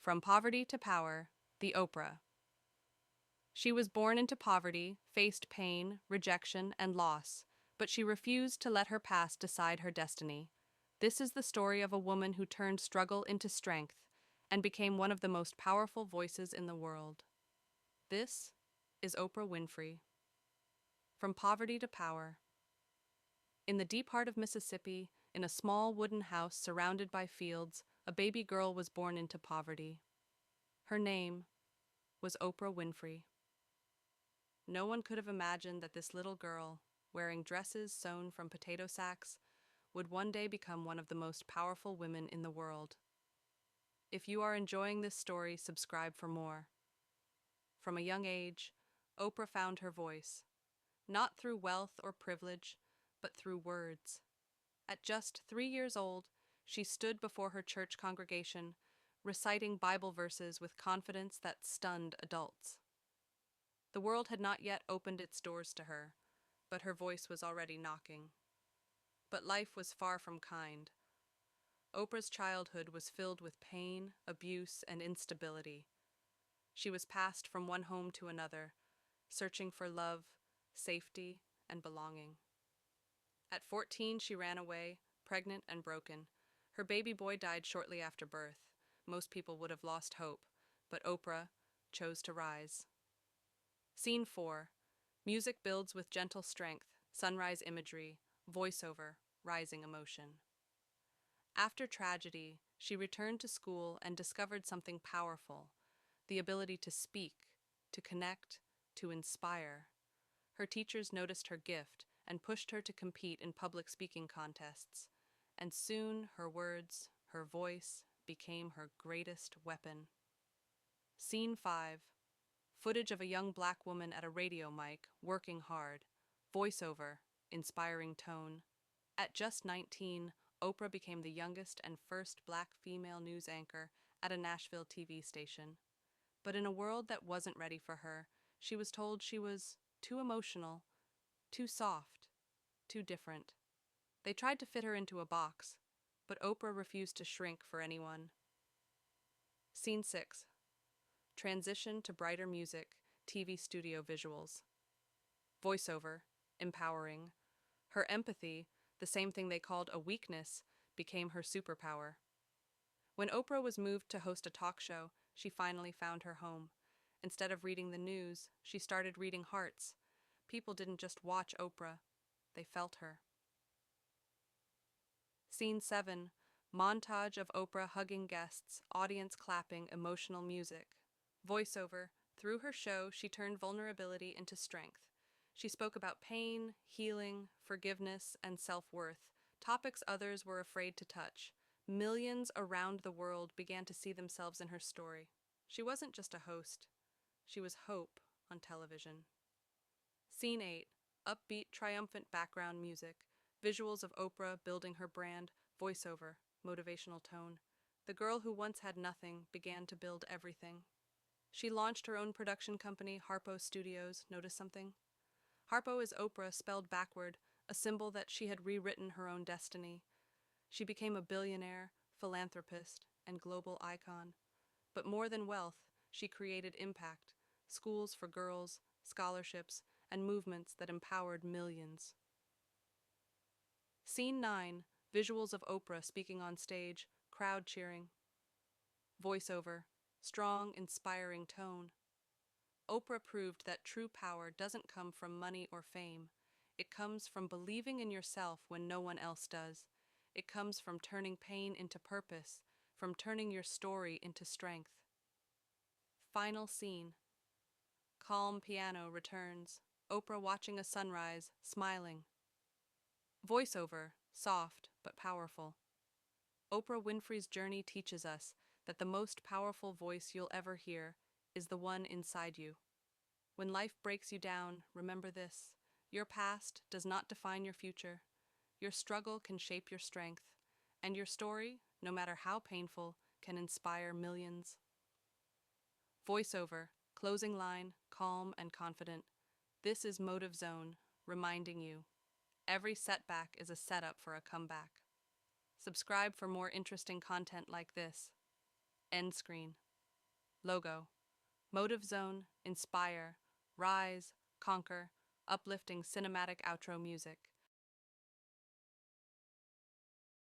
From Poverty to Power, the Oprah. She was born into poverty, faced pain, rejection, and loss, but she refused to let her past decide her destiny. This is the story of a woman who turned struggle into strength and became one of the most powerful voices in the world. This is Oprah Winfrey. From Poverty to Power. In the deep heart of Mississippi, in a small wooden house surrounded by fields, a baby girl was born into poverty. Her name was Oprah Winfrey. No one could have imagined that this little girl, wearing dresses sewn from potato sacks, would one day become one of the most powerful women in the world. If you are enjoying this story, subscribe for more. From a young age, Oprah found her voice, not through wealth or privilege, but through words. At just 3 years old, she stood before her church congregation, reciting Bible verses with confidence that stunned adults. The world had not yet opened its doors to her, but her voice was already knocking. But life was far from kind. Oprah's childhood was filled with pain, abuse, and instability. She was passed from one home to another, searching for love, safety, and belonging. At 14, she ran away, pregnant and broken. Her baby boy died shortly after birth. Most people would have lost hope, but Oprah chose to rise. Scene 4. Music builds with gentle strength, sunrise imagery, voiceover, rising emotion. After tragedy, she returned to school and discovered something powerful, the ability to speak, to connect, to inspire. Her teachers noticed her gift and pushed her to compete in public speaking contests, and soon her words, her voice, became her greatest weapon. Scene 5. Footage of a young black woman at a radio mic, working hard. Voiceover, inspiring tone. At just 19, Oprah became the youngest and first black female news anchor at a Nashville TV station. But in a world that wasn't ready for her, she was told she was too emotional, too soft, too different. They tried to fit her into a box, but Oprah refused to shrink for anyone. Scene 6. Transition to brighter music, TV studio visuals. Voiceover, empowering. Her empathy, the same thing they called a weakness, became her superpower. When Oprah was moved to host a talk show, she finally found her home. Instead of reading the news, she started reading hearts. People didn't just watch Oprah, they felt her. Scene 7. Montage of Oprah hugging guests, audience clapping, emotional music. Voiceover. Through her show, she turned vulnerability into strength. She spoke about pain, healing, forgiveness, and self-worth, topics others were afraid to touch. Millions around the world began to see themselves in her story. She wasn't just a host. She was hope on television. Scene 8. Upbeat, triumphant background music. Visuals of Oprah building her brand. Voiceover. Motivational tone. The girl who once had nothing began to build everything. She launched her own production company, Harpo Studios. Notice something? Harpo is Oprah spelled backward, a symbol that she had rewritten her own destiny. She became a billionaire, philanthropist, and global icon. But more than wealth, she created impact, schools for girls, scholarships, and movements that empowered millions. Scene 9. Visuals of Oprah speaking on stage, crowd cheering. Voiceover. Strong, inspiring tone. Oprah proved that true power doesn't come from money or fame. It comes from believing in yourself when no one else does. It comes from turning pain into purpose, from turning your story into strength. Final scene. Calm piano returns. Oprah watching a sunrise, smiling. Voiceover, soft but powerful. Oprah Winfrey's journey teaches us that the most powerful voice you'll ever hear is the one inside you. When life breaks you down, remember this: your past does not define your future. Your struggle can shape your strength, and your story, no matter how painful, can inspire millions. Voiceover, closing line, calm and confident. This is Motivzone, reminding you, every setback is a setup for a comeback. Subscribe for more interesting content like this. End screen. Logo. Motivzone, inspire, rise, conquer, uplifting cinematic outro music.